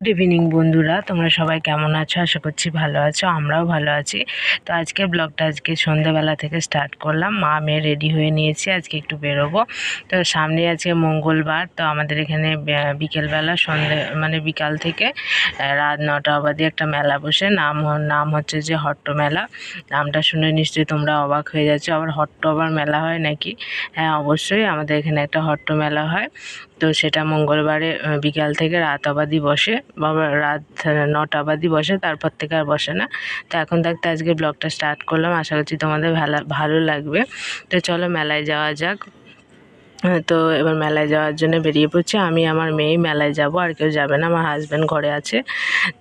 Good evening বন্ধুরা, তোমরা সবাই কেমন আছো? আশা করছি ভালো আছো, আমরাও ভালো আছি। তো আজকের ব্লগটা সন্ধ্যাবেলা থেকে স্টার্ট করলাম। মা মেয়ে রেডি হয়ে নিয়েছি, আজকে একটু বেরোবো। তো সামনে আজকে মঙ্গলবার, তো আমাদের এখানে বিকেলবেলা বিকাল থেকে রাত 9টা অবধি একটা মেলা বসে। নাম হচ্ছে যে হট্ট মেলা। নামটা শুনে নিশ্চয়ই তোমরা অবাক হয়ে যাচ্ছ, আবার হট্ট আবার মেলা হয় নাকি? হ্যাঁ, অবশ্যই আমাদের এখানে একটা হট্ট মেলা হয়। তো সেটা মঙ্গলবারে বিকাল থেকে রাত অবধি বসে, বা রাত 9টা অবধি বসে, তারপর থেকে আর বসে না। তো এখন থাকতে আজকে ব্লগটা স্টার্ট করলাম, আশা করছি তোমাদের ভালো লাগবে। তো চলো মেলায় যাওয়া যাক। তো এবার মেলায় যাওয়ার জন্য বেরিয়ে পড়ছি। আমি আমার মেয়েই মেলায় যাব, আর কেউ যাবে না, আমার হাজব্যান্ড ঘরে আছে।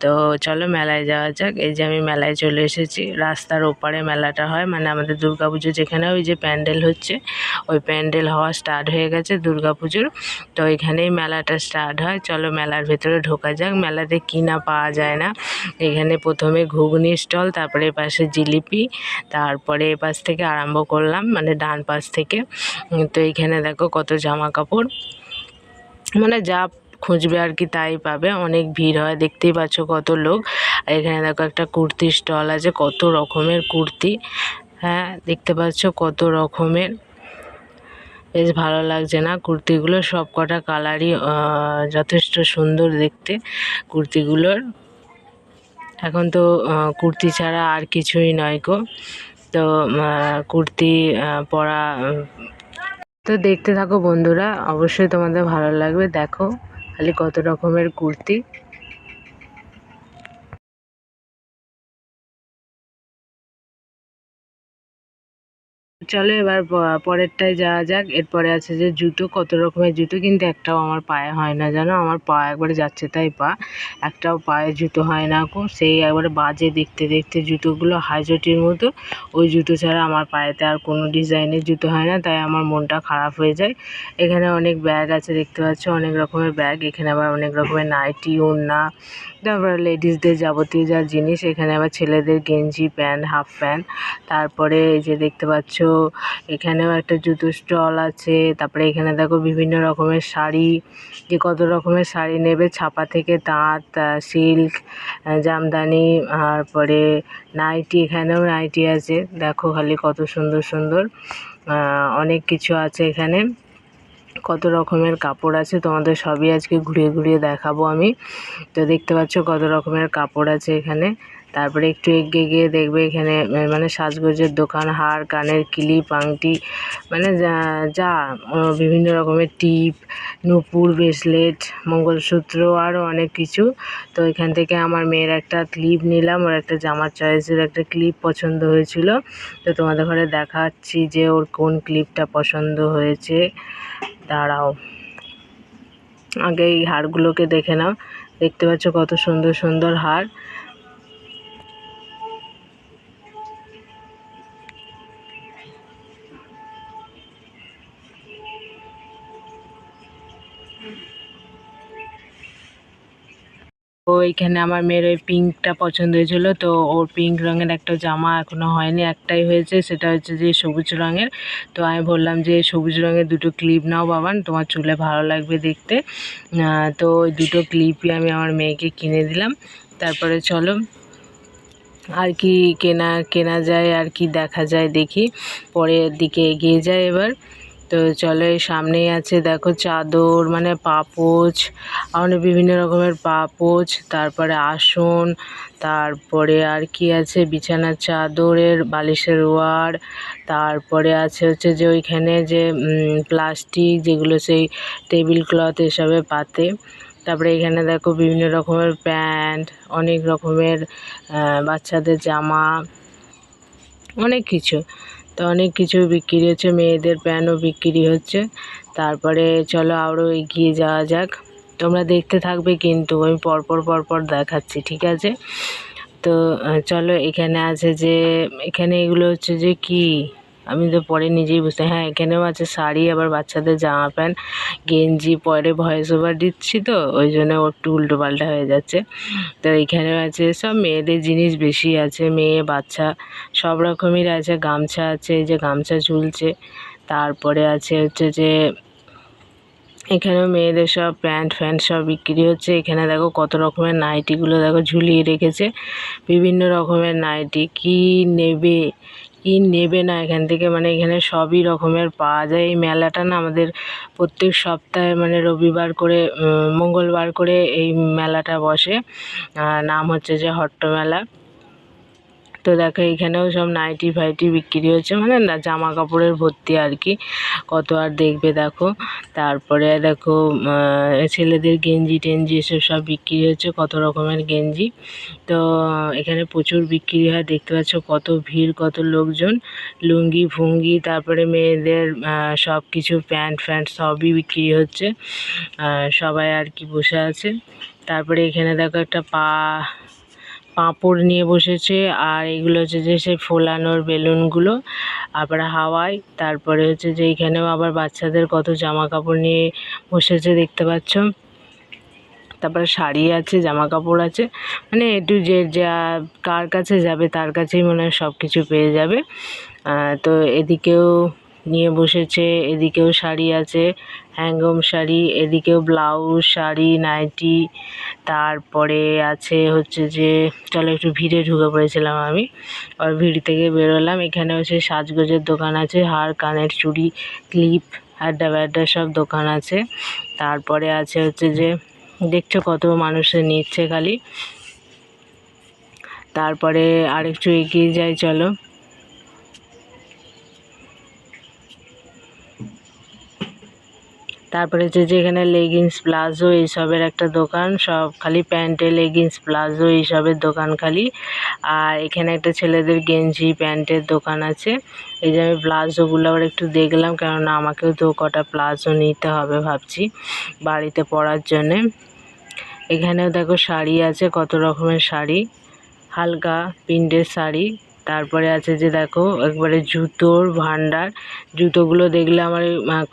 তো চলো মেলায় যাওয়া যাক। এই যে আমি মেলায় চলে এসেছি, রাস্তার ওপারে মেলাটা হয়, মানে আমাদের দুর্গাপুজো যেখানে ওই যে প্যান্ডেল হচ্ছে, ওই প্যান্ডেল হওয়া স্টার্ট হয়ে গেছে দুর্গাপুজোর। তো এখানেই মেলাটা স্টার্ট হয়। চলো মেলার ভেতরে ঢোকা যাক। মেলাতে কি না পাওয়া যায় না। এখানে প্রথমে ঘুগনি স্টল, তারপরে এপাশে জিলিপি, তারপরে এপাশ থেকে আরম্ভ করলাম, মানে ডান পাশ থেকে। তো এইখানে দেখো কত জামা কাপড়, মানে যা খুঁজবে আর কি তাই পাবে। অনেক ভিড় হয়, দেখতেই পাচ্ছ কত লোক। আর এখানে দেখো একটা কুর্তি স্টল আছে, কত রকমের কুর্তি। হ্যাঁ, দেখতে পাচ্ছ কত রকমের, বেশ ভালো লাগছে না কুর্তিগুলো? সব কটা কালারই যথেষ্ট সুন্দর দেখতে কুর্তিগুলোর। এখন তো কুর্তি ছাড়া আর কিছুই নয় গো। তো কুর্তি পরা, তো দেখতে থাকো বন্ধুরা, অবশ্যই তোমাদের ভালো লাগবে। দেখো খালি কত রকমের কুর্তি। চলো এবার পরেরটায় যাওয়া যাক। এরপরে আছে যে জুতো, কত রকমের জুতো, কিন্তু একটাও আমার পায়ে হয় না জানো। আমার পা একবারে যাচ্ছে তাই পা, একটাও পায়ে জুতো হয় না গো। সেই একবারে বাজে দেখতে দেখতে জুতোগুলো, হাইজটির মতো। ওই জুতো ছাড়া আমার পায়েতে আর কোনো ডিজাইনের জুতো হয় না, তাই আমার মনটা খারাপ হয়ে যায়। এখানে অনেক ব্যাগ আছে, দেখতে পাচ্ছ অনেক রকমের ব্যাগ। এখানে আবার অনেক রকমের নাইটি, ওড়না, তারপরে লেডিসদের যাবতীয় যা জিনিস। এখানে আবার ছেলেদের গেঞ্জি প্যান্ট, হাফ প্যান্ট। তারপরে এই যে দেখতে পাচ্ছ এখানেও একটা জুতো স্টল আছে। তারপরে এখানে দেখো বিভিন্ন রকমের শাড়ি, যে কত রকমের শাড়ি নেবে, ছাপা থেকে তাঁত, সিল্ক, জামদানি, তারপরে নাইটি। এখানেও নাইটি আছে, দেখো খালি কত সুন্দর সুন্দর অনেক কিছু আছে এখানে। কত রকমের কাপড় আছে, তোমাদের সবই আজকে ঘুরিয়ে ঘুরিয়ে দেখাবো আমি। তো দেখতে পাচ্ছ কত রকমের কাপড় আছে এখানে। তারপরে একটু এগিয়ে গিয়ে দেখবে এখানে মানে সাজগোজের দোকান, হার, কানের ক্লিপ, আংটি, মানে যা যা বিভিন্ন রকমের টিপ, নূপুর, ব্রেসলেট, মঙ্গলসূত্র, আরও অনেক কিছু। তো এখান থেকে আমার মেয়ের একটা ক্লিপ নিলাম, ওর একটা জামার চয়েসের একটা ক্লিপ পছন্দ হয়েছিল। তো তোমাদের ঘরে দেখাচ্ছি যে ওর কোন ক্লিপটা পছন্দ হয়েছে। দাঁড়াও, আগে এই হারগুলোকে দেখে নাও। দেখতে পাচ্ছ কত সুন্দর সুন্দর হার। ও এইখানে আমার মেয়ের ওই পিঙ্কটা পছন্দ হয়েছিল, তো ওর পিঙ্ক রঙের একটা জামা এখনো হয়নি, একটাই হয়েছে, সেটা হচ্ছে যে সবুজ রঙের। তো আমি বললাম যে সবুজ রঙের দুটো ক্লিপ নাও বাবান, তোমার চুলে ভালো লাগবে দেখতে। তো ওই দুটো ক্লিপই আমি আমার মেয়েকে কিনে দিলাম। তারপরে চলো আর কি কেনা কেনা যায়, আর কি দেখা যায় দেখি, পরের দিকে এগিয়ে যায় এবার। তো চলো এই সামনেই আছে দেখো চাদর, মানে পাপোছ, আমাদের বিভিন্ন রকমের পাপোছ, তারপরে আসন, তারপরে আর কি আছে বিছানার চাদরের বালিশের ওয়ার, তারপরে আছে হচ্ছে যে ওইখানে যে প্লাস্টিক যেগুলো সেই টেবিল ক্লথ এসবে পাতে। তারপরে এখানে দেখো বিভিন্ন রকমের প্যান্ট, অনেক রকমের বাচ্চাদের জামা, অনেক কিছু। তো অনেক কিছু বিক্রি হচ্ছে, মেয়েদের প্যান্টও বিক্রি হচ্ছে। তারপরে চলো আরও এগিয়ে যাওয়া যাক, তোমরা দেখতে থাকবে কিন্তু আমি পরপর পরপর দেখাচ্ছি, ঠিক আছে? তো চলো এখানে আছে যে, এখানে এগুলো হচ্ছে যে কি, আমি তো পরে নিজেই বুঝতে, হ্যাঁ এখানেও আছে শাড়ি, আবার বাচ্চাদের জামা প্যান্ট, গেঞ্জি। পরে ভয়েস ওভার দিচ্ছি তো ওই জন্য একটু উল্টো পাল্টা হয়ে যাচ্ছে। তো এইখানেও আছে, সব মেয়েদের জিনিস বেশি আছে, মেয়ে বাচ্চা সব রকমের আছে। গামছা আছে, এই যে গামছা ঝুলছে। তারপরে আছে হচ্ছে যে এখানেও মেয়েদের সব প্যান্ট ফ্যান্ট সব বিক্রি হচ্ছে। এখানে দেখো কত রকমের নাইটিগুলো দেখো ঝুলিয়ে রেখেছে, বিভিন্ন রকমের নাইটি। কি নেবে কি নেবে না এখান থেকে, মানে এখানে সবই রকমের পাওয়া যায়। এই মেলাটা না আমাদের প্রত্যেক সপ্তাহে মানে রবিবার করে মঙ্গলবার করে এই মেলাটা বসে। নাম হচ্ছে যে হট্ট মেলা। তো দেখো এখানেও সব নাইটি ফাইটি বিক্রি হচ্ছে, মানে না জামা কাপড়ের ভর্তি আর কি, কত আর দেখবে দেখো। তারপরে দেখো ছেলেদের গেঞ্জি টেঞ্জি এসব সব বিক্রি হচ্ছে, কত রকমের গেঞ্জি। তো এখানে প্রচুর বিক্রি হয়, দেখতে পাচ্ছ কত ভিড়, কত লোকজন। লুঙ্গি ফুঙ্গি, তারপরে মেয়েদের সব কিছু প্যান্ট ফ্যান্ট সবই বিক্রি হচ্ছে। সবাই আর কি বসে আছে। তারপরে এখানে দেখো একটা পাঁপড় নিয়ে বসেছে, আর এগুলো হচ্ছে যে সেই ফোলানোর বেলুনগুলো আবার হাওয়ায়। তারপরে হচ্ছে যে এইখানেও আবার বাচ্চাদের কত জামা কাপড় নিয়ে বসেছে দেখতে পাচ্ছ। তারপরে শাড়ি আছে, জামা কাপড় আছে, মানে একটু যে যা কার কাছে যাবে তার কাছেই মনে হয় সব কিছু পেয়ে যাবে। তো এদিকেও নিয়ে বসেছে, এদিকেও শাড়ি আছে, হ্যাঙ্গম শাড়ি, এদিকেও ব্লাউজ শাড়ি নাইটি। তারপরে আছে হচ্ছে যে চলো একটু ভিড়ে ঢুকে পড়েছিলাম আমি, আর ভিড় থেকে বেরোলাম। এখানে হচ্ছে সাজগোজের দোকান আছে, হার কানের চুড়ি ক্লিপ আড্ডা ব্যাড্ডা সব দোকান আছে। তারপরে আছে হচ্ছে যে দেখছো কত মানুষে নিচ্ছে খালি। তারপরে আরেকটু এগিয়ে যাই চলো। তারপরে হচ্ছে যে এখানে লেগিংস প্লাজো এইসবের একটা দোকান, সব খালি প্যান্টে লেগিংস প্লাজো এইসবের দোকান খালি। আর এখানে একটা ছেলেদের গেঞ্জি প্যান্টের দোকান আছে। এই যে আমি প্লাজোগুলো আবার একটু দেখলাম, কেননা আমাকেও তো কটা প্লাজো নিতে হবে ভাবছি বাড়িতে পরার জন্যে। এখানেও দেখো শাড়ি আছে, কত রকমের শাড়ি, হালকা প্রিন্টের শাড়ি। তারপরে আছে যে দেখো একবারে জুতোর ভান্ডার। জুতোগুলো দেখলে আমার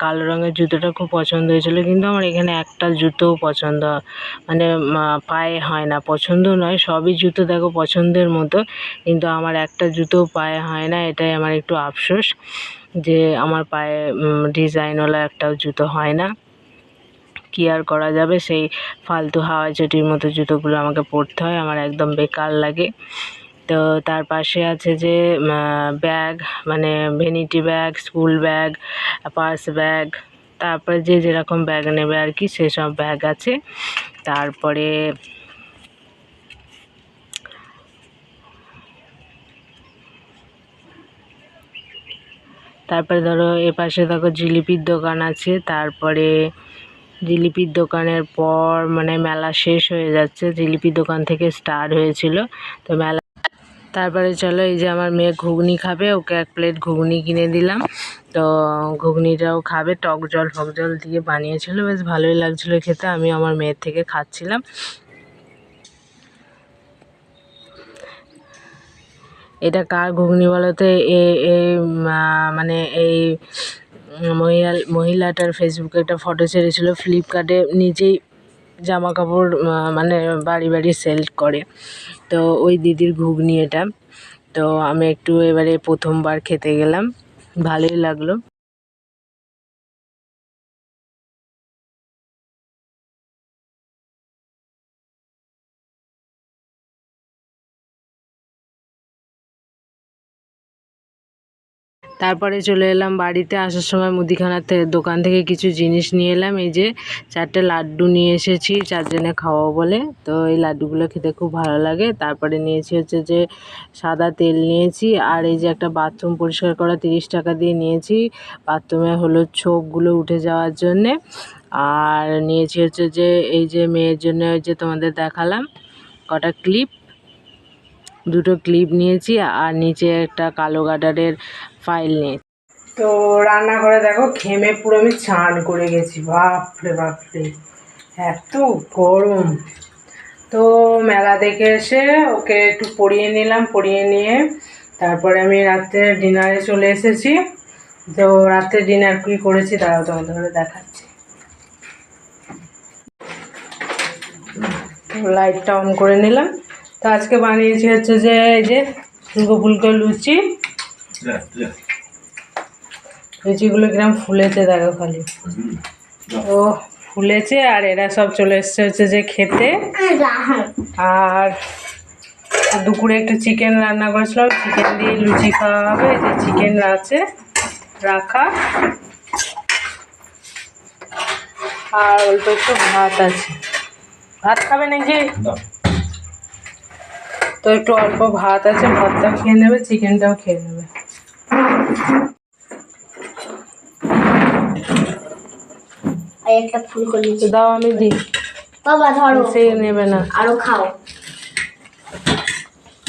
কালো রঙের জুতোটা খুব পছন্দ হয়েছিল, কিন্তু আমার এখানে একটা জুতোও পছন্দ মানে পায়ে হয় না, পছন্দ নয়, সবই জুতো দেখো পছন্দের মতো, কিন্তু আমার একটা জুতোও পায়ে হয় না। এটাই আমার একটু আফসোস যে আমার পায়ে ডিজাইনওয়ালা একটাও জুতো হয় না। কী আর করা যাবে, সেই ফালতু হাওয়াই চটির মতো জুতোগুলো আমাকে পরতে হয়, আমার একদম বেকার লাগে। তো তার পাশে আছে যে ব্যাগ, মানে vanity bag, school bag, purse bag, তারপরে যে যেরকম ব্যাগ নেবে আর কি সেসব ব্যাগ আছে। তারপরে ধরো এপাশে দেখো জিলিপির দোকান আছে। তারপরে জিলিপির দোকানের পর মানে মেলা শেষ হয়ে যাচ্ছে, জিলিপির দোকান থেকে স্টার্ট হয়েছিল তো মেলা। তারপরে চলো এই যে আমার মেয়ে ঘুগনি খাবে, ওকে 1 প্লেট ঘুগনি কিনে দিলাম। তো ঘুগনিটাও খাবে, টক জল ফক জল দিয়ে বানিয়েছিল, বেশ ভালোই লাগছিলো খেতে। আমি আমার মেয়ের থেকে খাচ্ছিলাম। এটা কার ঘুগনি বলো তো? মানে এই মহিলাটার ফেসবুকে একটা ফটো ছেড়েছিল, ফ্লিপকার্টে নিজেই জামা কাপড় মানে বাড়ি বাড়ি সেল করে, তো ওই দিদির ঘুগনি এটা। তো আমি একটু এবারে প্রথমবার খেতে গেলাম, ভালোই লাগলো। তারপরে চলে এলাম বাড়িতে। আসার সময় মুদিখানার দোকান থেকে কিছু জিনিস নিয়ে এলাম। এই যে 4টে লাড্ডু নিয়ে এসেছি 4 জনে খাওয়াবো বলে, তো এই লাড্ডুগুলো খেতে খুব ভালো লাগে। তারপরে নিয়েছি হচ্ছে যে সাদা তেল নিয়েছি, আর এই যে একটা বাথরুম পরিষ্কার করা 30 টাকা দিয়ে নিয়েছি, বাথরুমে হলো ছোপগুলো উঠে যাওয়ার জন্যে। আর নিয়েছি হচ্ছে যে এই যে মেয়ের জন্য ওই যে তোমাদের দেখালাম কটা ক্লিপ, 2টো ক্লিপ নিয়েছি, আর নিচে একটা কালো গার্ডারের ফাইল নিয়েছি। তো রান্নাঘরে দেখো ঘেমে পুরো আমি স্নান করে গেছি, বাপরে বাপরে এত গরম। তো মেলা দেখে এসে ওকে একটু পরিয়ে নিলাম, পরিয়ে নিয়ে তারপরে আমি রাত্রে ডিনারে চলে এসেছি। তো রাত্রে ডিনার কী করেছি তারাও তোমাদের ঘরে দেখাচ্ছি। লাইটটা অন করে নিলাম। তো আজকে বানিয়েছি হচ্ছে যে এই যে ফুলকো ফুলকো লুচি, লুচিগুলো কিরম ফুলেছে দেখো খালি। তো ফুলেছে আর এরা সব চলে এসছে হচ্ছে যে খেতে। আর দুপুরে একটু চিকেন রান্না করেছিলাম, চিকেন দিয়ে লুচি খাওয়া হবে। এই যে চিকেন আছে রাখা, আর অল্প একটু ভাত আছে। ভাত খাবে নাকি? তো একটু অল্প ভাত আছে, ভাতটাও খেয়ে নেবে, চিকেনটাও খেয়ে নেবে। একটা ফুলকপি দাও আমি দিই। বাবা ধরো, সে নেবে না। আরো খাও।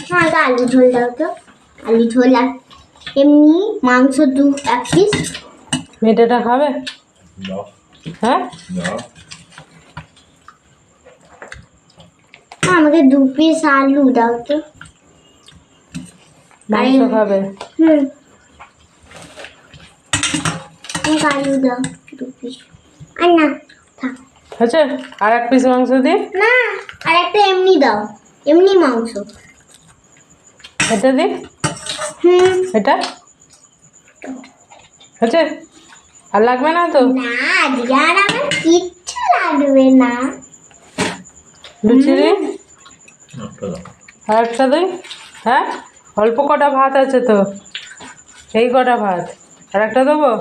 হ্যাঁ, আলু ঝোল দাও তো। আলু ঝোল আর এমনি মাংস এক পিস। মেয়েটা খাবে? হ্যাঁ, আমাকে 2 পিস আলু দাও তো। মাংস খাবে? আলু দাও 2 পিস। আর না থাক। আচ্ছা, আর 1 পিস মাংস দিই না, আর একটা এমনি দাও, এমনি মাংস। এটা দিই? এটা আচ্ছা, আর লাগবে না তো? না, আজকে আর আমার কিচ্ছু লাগবে না। লুচি দিই? আর একটা দিই? হ্যাঁ, অল্প কটা ভাত আছে তো, এই কটা ভাত, আর একটা দেবো?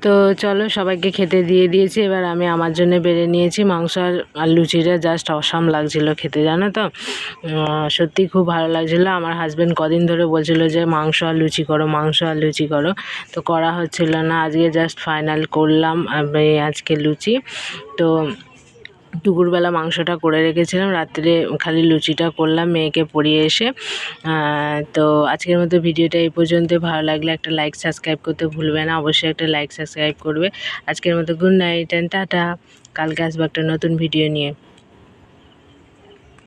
তো চলো, সবাইকে খেতে দিয়ে দিয়েছি। এবার আমি আমার জন্য বেড়ে নিয়েছি মাংস আর লুচিটা। জাস্ট অসাম লাগছিলো খেতে, জানো তো। সত্যি খুব ভালো লাগছিলো। আমার হাজব্যান্ড কদিন ধরে বলছিল যে মাংস আর লুচি করো, মাংস আর লুচি করো, তো করা হচ্ছিল না। আজকে জাস্ট ফাইনাল করলাম আজকে লুচি। তো দুপুরবেলা মাংসটা করে রেখেছিলাম, রাত্রে খালি লুচিটা করলাম মেয়েকে পড়িয়ে এসে। তো আজকের মতো ভিডিওটা এই পর্যন্ত। ভালো লাগলে একটা লাইক সাবস্ক্রাইব করতে ভুলবে না, অবশ্যই একটা লাইক সাবস্ক্রাইব করবে। আজকের মতো গুড নাইট অ্যান্ড টাটা। কালকে আসবো একটা নতুন ভিডিও নিয়ে।